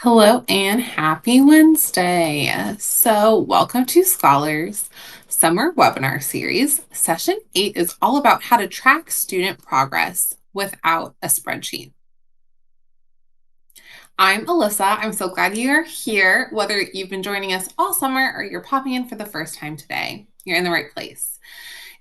Hello and happy Wednesday. Welcome to Scholars Summer Webinar Series. Session 8 is all about how to track student progress without a spreadsheet. I'm Alyssa. I'm so glad you're here. Whether you've been joining us all summer or you're popping in for the first time today, you're in the right place.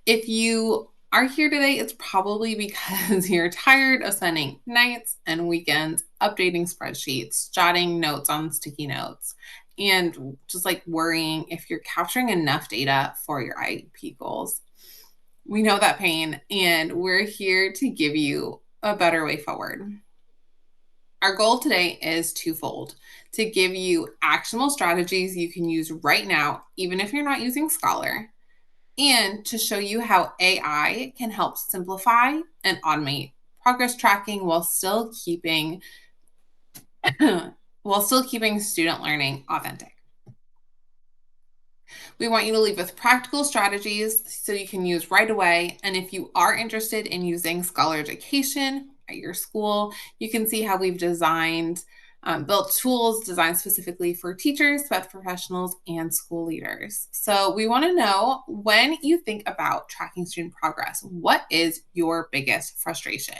If you are here today, it's probably because you're tired of spending nights and weekends updating spreadsheets, jotting notes on sticky notes, and just like worrying if you're capturing enough data for your IEP goals. We know that pain, and we're here to give you a better way forward. Our goal today is twofold: to give you actionable strategies you can use right now, even if you're not using Scholar, and to show you how AI can help simplify and automate progress tracking while still keeping student learning authentic. We want you to leave with practical strategies so you can use right away. And if you are interested in using Scholar Education at your school, you can see how we've built tools designed specifically for teachers, sped professionals, and school leaders. So we want to know, when you think about tracking student progress, what is your biggest frustration?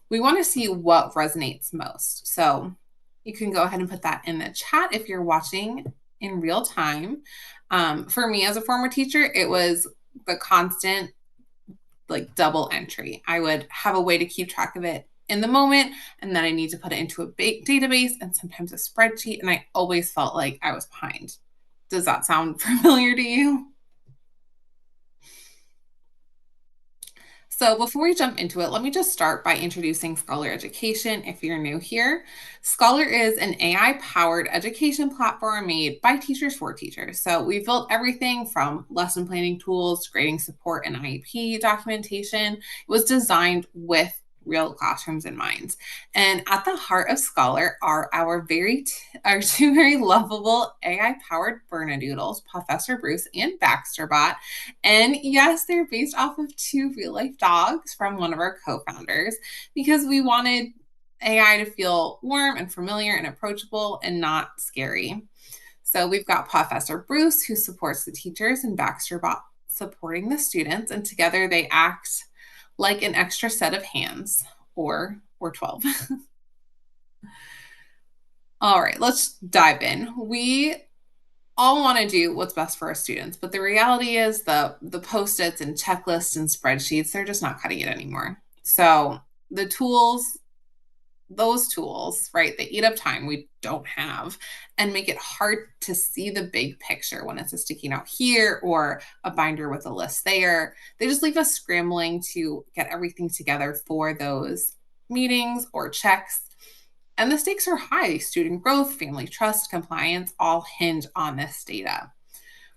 We want to see what resonates most. So you can go ahead and put that in the chat if you're watching in real time. For me as a former teacher, it was the constant like double entry. I would have a way to keep track of it in the moment, and then I need to put it into a big database and sometimes a spreadsheet, and I always felt like I was behind. Does that sound familiar to you? So before we jump into it, let me just start by introducing Scholar Education if you're new here. Scholar is an AI-powered education platform made by teachers for teachers. So we've built everything from lesson planning tools, grading support, and IEP documentation. It was designed with real classrooms in mind. And at the heart of Scholar are our two very lovable AI-powered Bernedoodles, Professor Bruce and Baxterbot. And yes, they're based off of two real life dogs from one of our co founders, because we wanted AI to feel warm and familiar and approachable and not scary. So we've got Professor Bruce, who supports the teachers, and Baxterbot supporting the students. And together they act like an extra set of hands, or 12. All right, let's dive in. We all want to do what's best for our students, but the reality is the post-its and checklists and spreadsheets, they're just not cutting it anymore. So the tools, those tools, right, they eat up time we don't have and make it hard to see the big picture when it's a sticky note here or a binder with a list there. They just leave us scrambling to get everything together for those meetings or checks, and the stakes are high. Student growth, family trust, compliance all hinge on this data.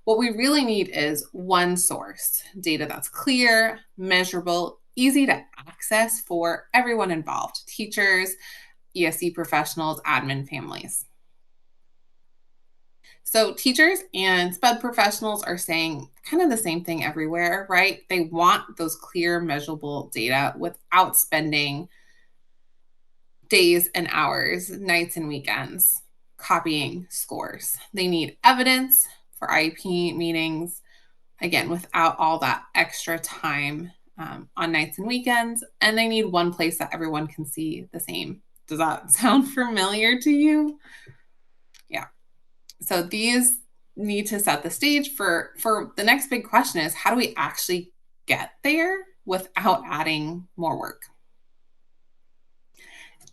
What we really need is one source: data that's clear, measurable, easy to access for everyone involved: teachers, ESE professionals, admin, families. So, teachers and sped professionals are saying kind of the same thing everywhere, right? They want those clear, measurable data without spending days and hours, nights and weekends copying scores. They need evidence for IEP meetings, again, without all that extra time on nights and weekends. And they need one place that everyone can see the same. Does that sound familiar to you? Yeah. So these need to set the stage for the next big question: is how do we actually get there without adding more work?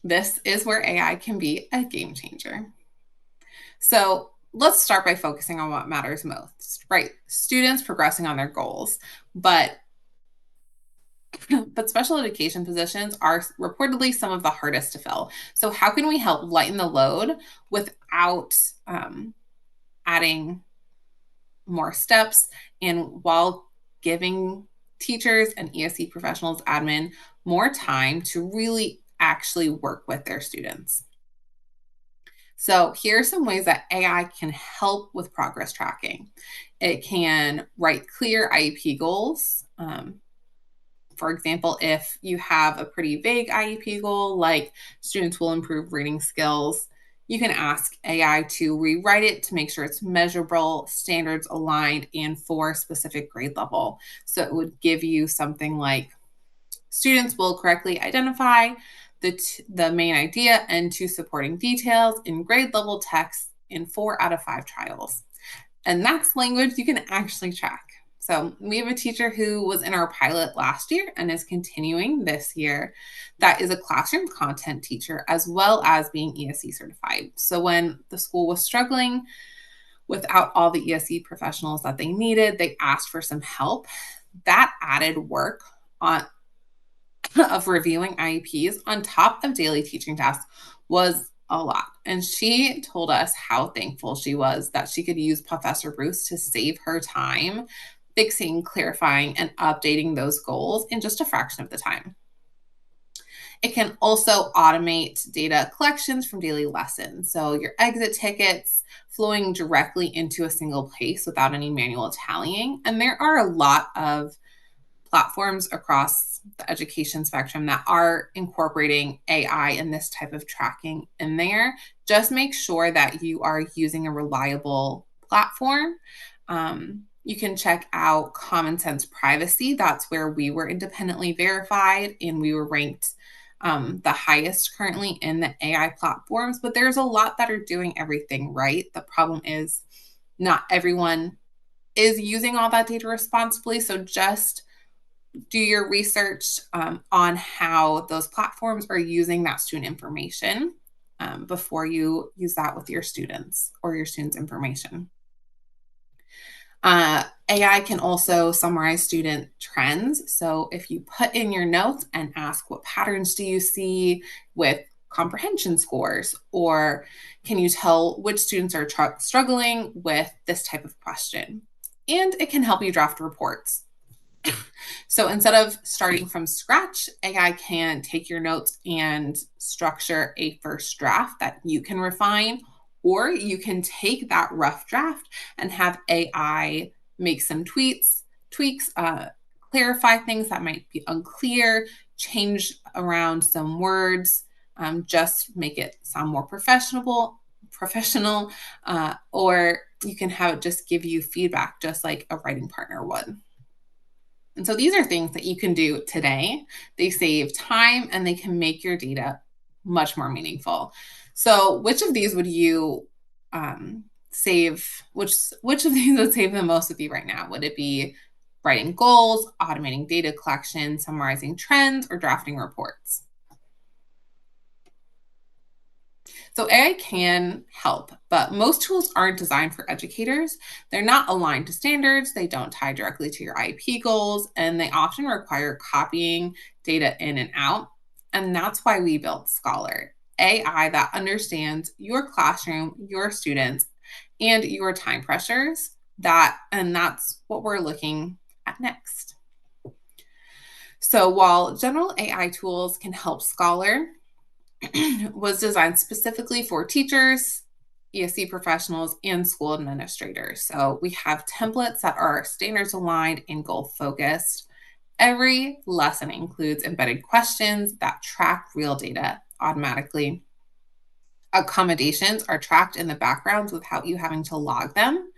This is where AI can be a game changer. So let's start by focusing on what matters most, right? Students progressing on their goals. But special education positions are reportedly some of the hardest to fill. So how can we help lighten the load without adding more steps, and while giving teachers and ESE professionals, admin, more time to really actually work with their students? So here are some ways that AI can help with progress tracking. It can write clear IEP goals. For example, if you have a pretty vague IEP goal, like students will improve reading skills, You can ask AI to rewrite it to make sure it's measurable, standards aligned, and for a specific grade level. So it would give you something like students will correctly identify the main idea and two supporting details in grade level text in 4 out of 5 trials. And that's language you can actually track. So we have a teacher who was in our pilot last year and is continuing this year. That is a classroom content teacher as well as being ESE certified. So when the school was struggling without all the ESE professionals that they needed, they asked for some help. That added work on of reviewing IEPs on top of daily teaching tasks was a lot. And she told us how thankful she was that she could use Professor Bruce to save her time fixing, clarifying, and updating those goals in just a fraction of the time. It can also automate data collections from daily lessons. So your exit tickets flowing directly into a single place without any manual tallying. And there are a lot of platforms across the education spectrum that are incorporating AI and this type of tracking in there. Just make sure that you are using a reliable platform. You can check out Common Sense Privacy. That's where we were independently verified and we were ranked the highest currently in the AI platforms. But there's a lot that are doing everything right. The problem is not everyone is using all that data responsibly. So just do your research on how those platforms are using that student information before you use that with your students or your students' information. AI can also summarize student trends. So if you put in your notes and ask what patterns do you see with comprehension scores, or can you tell which students are struggling with this type of question? And it can help you draft reports. So instead of starting from scratch, AI can take your notes and structure a first draft that you can refine, or you can take that rough draft and have AI make some tweaks, clarify things that might be unclear, change around some words, just make it sound more professional, or you can have it just give you feedback, just like a writing partner would. And so these are things that you can do today. They save time and they can make your data much more meaningful. So, which of these would you save? Which of these would save the most with you right now? Would it be writing goals, automating data collection, summarizing trends, or drafting reports? So AI can help, but most tools aren't designed for educators. They're not aligned to standards, they don't tie directly to your IEP goals, and they often require copying data in and out. And that's why we built Scholar, AI that understands your classroom, your students, and your time pressures. That's what we're looking at next. So while general AI tools can help Scholar, was designed specifically for teachers, ESC professionals, and school administrators. So we have templates that are standards aligned and goal focused. Every lesson includes embedded questions that track real data automatically. Accommodations are tracked in the background without you having to log them.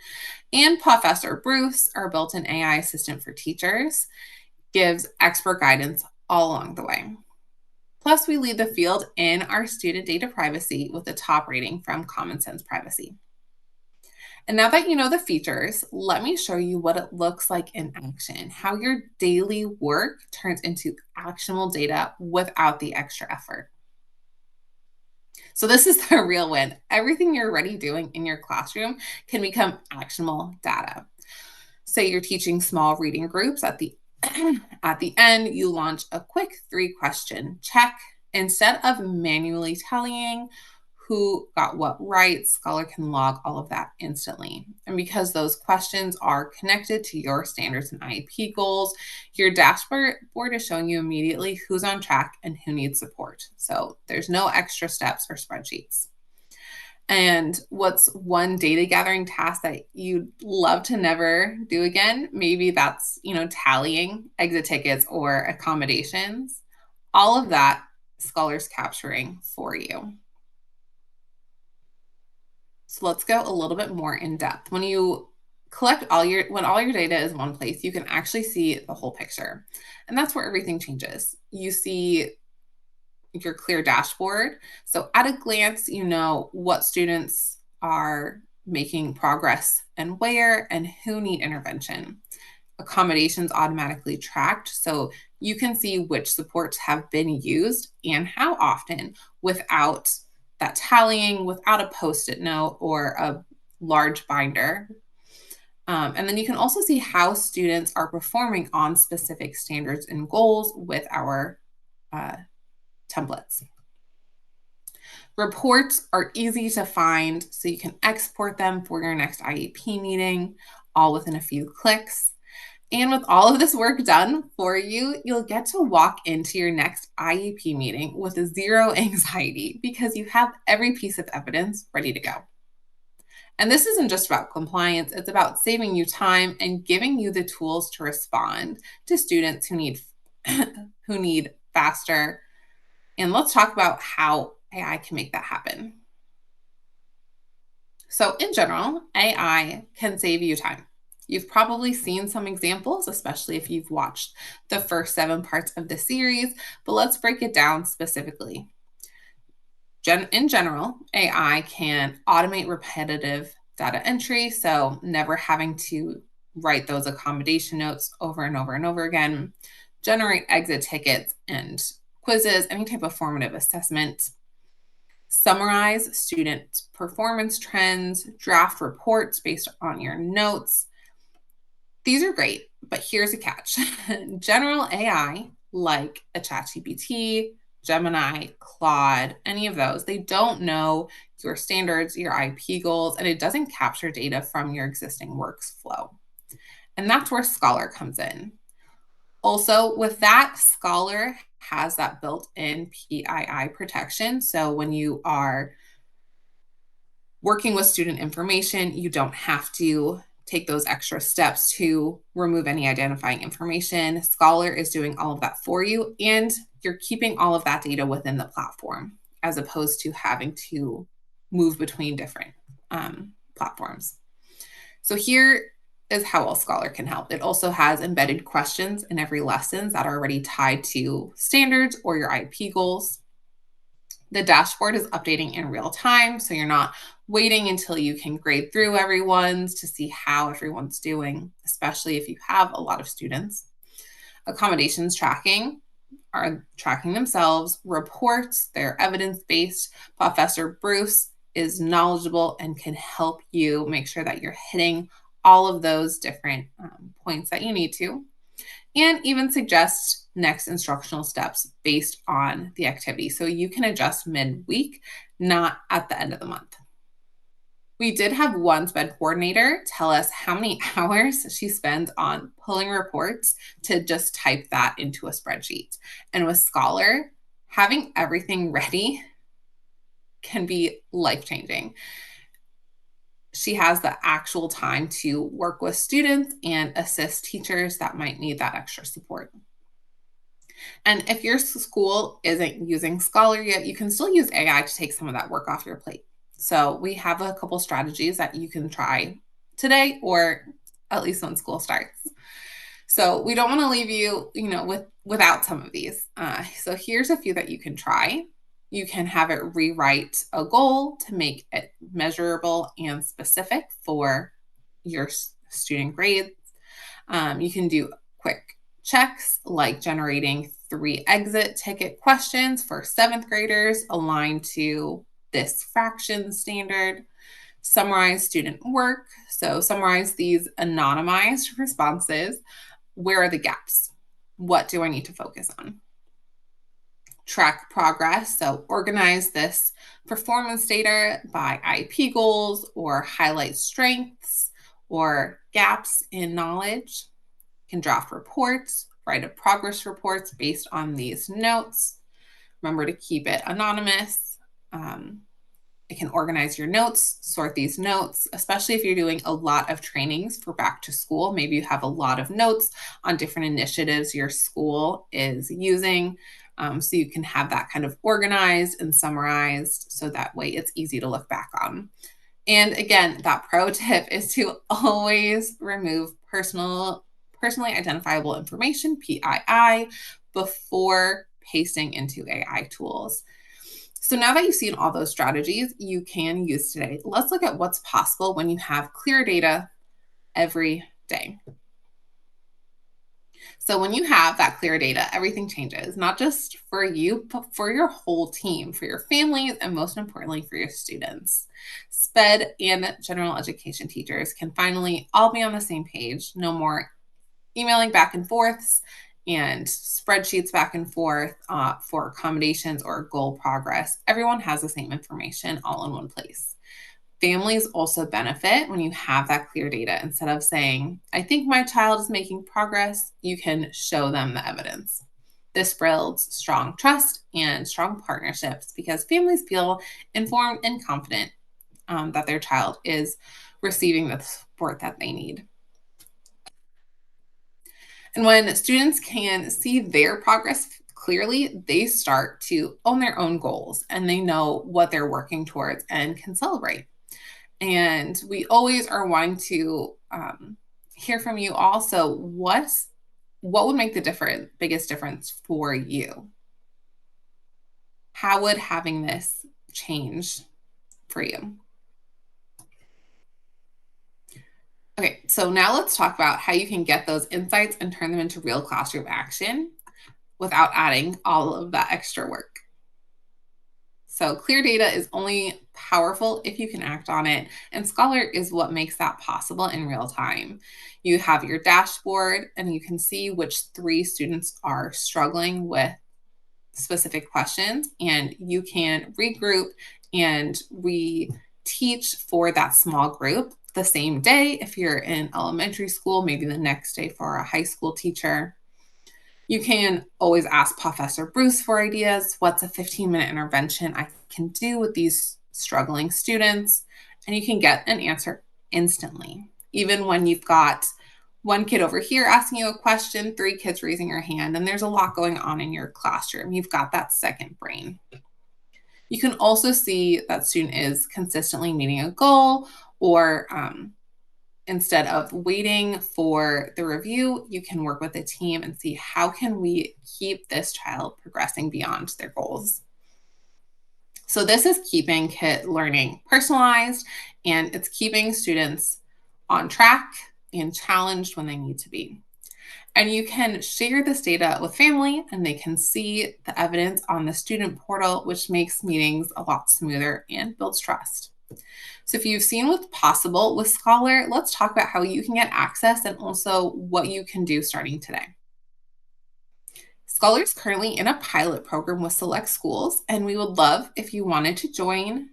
And Professor Bruce, our built in AI assistant for teachers, gives expert guidance all along the way. Plus, we lead the field in our student data privacy with a top rating from Common Sense Privacy. And now that you know the features, let me show you what it looks like in action, how your daily work turns into actionable data without the extra effort. So this is the real win. Everything you're already doing in your classroom can become actionable data. Say you're teaching small reading groups at the at the end, you launch a quick 3-question check. Instead of manually tallying who got what right, Scholar can log all of that instantly. And because those questions are connected to your standards and IEP goals, your dashboard is showing you immediately who's on track and who needs support. So there's no extra steps or spreadsheets. And what's one data gathering task that you'd love to never do again? Maybe that's, tallying exit tickets or accommodations. All of that Scholar's capturing for you. So let's go a little bit more in depth. When you when all your data is in one place, you can actually see the whole picture. And that's where everything changes. You see your clear dashboard. So at a glance, you know what students are making progress and where and who need intervention. Accommodations automatically tracked. So you can see which supports have been used and how often without that tallying, without a post it note or a large binder. And then you can also see how students are performing on specific standards and goals with our uh, templates. Reports are easy to find, so you can export them for your next IEP meeting, all within a few clicks. And with all of this work done for you, you'll get to walk into your next IEP meeting with zero anxiety because you have every piece of evidence ready to go. And this isn't just about compliance, it's about saving you time and giving you the tools to respond to students who need who need faster. And let's talk about how AI can make that happen. So, in general, AI can save you time. You've probably seen some examples, especially if you've watched the first 7 parts of the series, but let's break it down specifically. In general, AI can automate repetitive data entry, so never having to write those accommodation notes over and over and over again, generate exit tickets and quizzes, any type of formative assessment, summarize student performance trends, draft reports based on your notes. These are great, but here's a catch. General AI, like a ChatGPT, Gemini, Claude, any of those, they don't know your standards, your IP goals, and it doesn't capture data from your existing workflow. And that's where Scholar comes in. Also, with that, Scholar has that built in PII protection. So when you are working with student information, you don't have to take those extra steps to remove any identifying information. Scholar is doing all of that for you, and you're keeping all of that data within the platform as opposed to having to move between different platforms. So here is how else Scholar can help. It also has embedded questions in every lesson that are already tied to standards or your IP goals. The dashboard is updating in real time, so you're not waiting until you can grade through everyone's to see how everyone's doing, especially if you have a lot of students. Accommodations tracking are tracking themselves. Reports, they're evidence-based. Professor Bruce is knowledgeable and can help you make sure that you're hitting all of those different points that you need to, and even suggest next instructional steps based on the activity. So you can adjust mid-week, not at the end of the month. We did have one SPED coordinator tell us how many hours she spends on pulling reports to just type that into a spreadsheet. And with Scholar, having everything ready can be life-changing. She has the actual time to work with students and assist teachers that might need that extra support. And if your school isn't using Scholar yet, you can still use AI to take some of that work off your plate. So we have a couple strategies that you can try today or at least when school starts. So we don't want to leave you, without some of these. So here's a few that you can try. You can have it rewrite a goal to make it measurable and specific for your student grades. You can do quick checks like generating 3 exit ticket questions for 7th graders aligned to this fraction standard. Summarize student work. So summarize these anonymized responses. Where are the gaps? What do I need to focus on? Track progress. So organize this performance data by IP goals or highlight strengths or gaps in knowledge. You can draft reports, write a progress reports based on these notes. Remember to keep it anonymous. It can organize your notes, sort these notes, especially if you're doing a lot of trainings for back to school. Maybe you have a lot of notes on different initiatives your school is using. So you can have that kind of organized and summarized so that way it's easy to look back on. And again, that pro tip is to always remove personally identifiable information, PII, before pasting into AI tools. So now that you've seen all those strategies you can use today, let's look at what's possible when you have clear data every day. So when you have that clear data, everything changes, not just for you, but for your whole team, for your families, and most importantly, for your students. SPED and general education teachers can finally all be on the same page. No more emailing back and forths and spreadsheets back and forth for accommodations or goal progress. Everyone has the same information all in one place. Families also benefit when you have that clear data. Instead of saying, I think my child is making progress, you can show them the evidence. This builds strong trust and strong partnerships because families feel informed and confident that their child is receiving the support that they need. And when students can see their progress clearly, they start to own their own goals and they know what they're working towards and can celebrate. And we always are wanting to hear from you also. What would make the biggest difference for you? How would having this change for you? Okay, so now let's talk about how you can get those insights and turn them into real classroom action without adding all of that extra work. So clear data is only powerful if you can act on it. And Scholar is what makes that possible in real time. You have your dashboard and you can see which 3 students are struggling with specific questions, and you can regroup and reteach for that small group the same day. If you're in elementary school, maybe the next day for a high school teacher. You can always ask Professor Bruce for ideas. What's a 15-minute intervention I can do with these struggling students? And you can get an answer instantly. Even when you've got one kid over here asking you a question, 3 kids raising your hand, and there's a lot going on in your classroom, you've got that second brain. You can also see that student is consistently meeting a goal, or instead of waiting for the review, you can work with the team and see how can we keep this child progressing beyond their goals. So this is keeping kid learning personalized, and it's keeping students on track and challenged when they need to be. And you can share this data with family and they can see the evidence on the student portal, which makes meetings a lot smoother and builds trust. So if you've seen what's possible with Scholar, let's talk about how you can get access and also what you can do starting today. Scholar is currently in a pilot program with select schools, and we would love if you wanted to join.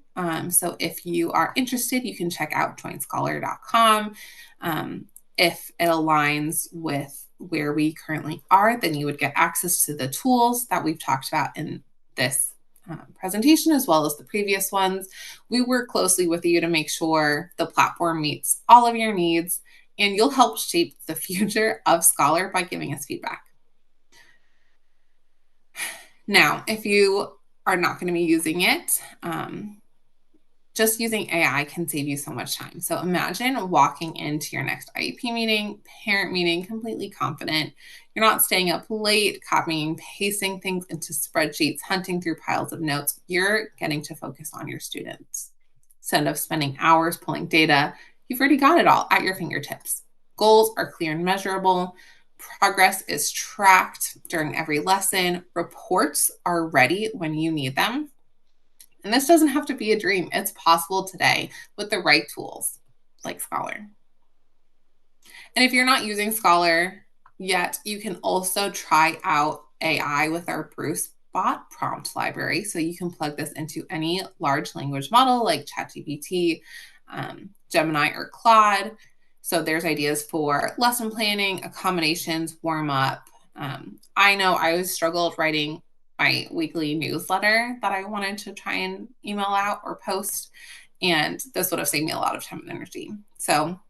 So if you are interested, you can check out joinscholar.com. If it aligns with where we currently are, then you would get access to the tools that we've talked about in this presentation, as well as the previous ones. We work closely with you to make sure the platform meets all of your needs, and you'll help shape the future of Scholar by giving us feedback. Now, if you are not going to be using it, just using AI can save you so much time. So imagine walking into your next IEP meeting, parent meeting, completely confident. You're not staying up late, copying, pasting things into spreadsheets, hunting through piles of notes. You're getting to focus on your students. Instead of spending hours pulling data, you've already got it all at your fingertips. Goals are clear and measurable. Progress is tracked during every lesson. Reports are ready when you need them. And this doesn't have to be a dream. It's possible today with the right tools like Scholar. And if you're not using Scholar yet, you can also try out AI with our Bruce Bot prompt library. So you can plug this into any large language model like ChatGPT, Gemini, or Claude. So there's ideas for lesson planning, accommodations, warm up. I know I always struggled writing my weekly newsletter that I wanted to try and email out or post, and this would have saved me a lot of time and energy. So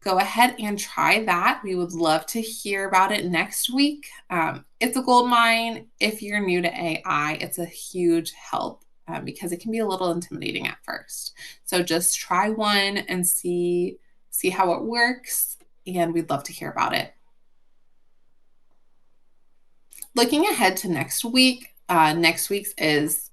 go ahead and try that. We would love to hear about it next week. It's a gold mine. If you're new to AI, it's a huge help because it can be a little intimidating at first. So just try one and see how it works, and we'd love to hear about it. Looking ahead to next week's is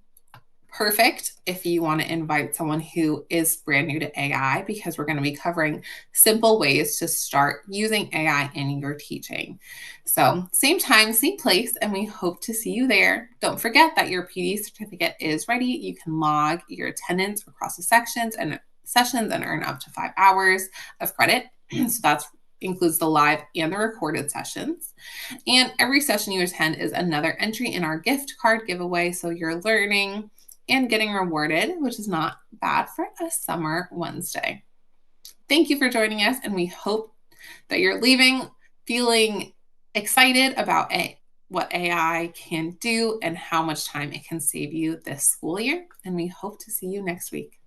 perfect if you want to invite someone who is brand new to AI, because we're going to be covering simple ways to start using AI in your teaching. So, same time, same place, and we hope to see you there. Don't forget that your PD certificate is ready. You can log your attendance across the sessions and earn up to 5 hours of credit. So that includes the live and the recorded sessions. And every session you attend is another entry in our gift card giveaway. So you're learning and getting rewarded, which is not bad for a summer Wednesday. Thank you for joining us, and we hope that you're leaving feeling excited about what AI can do and how much time it can save you this school year. And we hope to see you next week.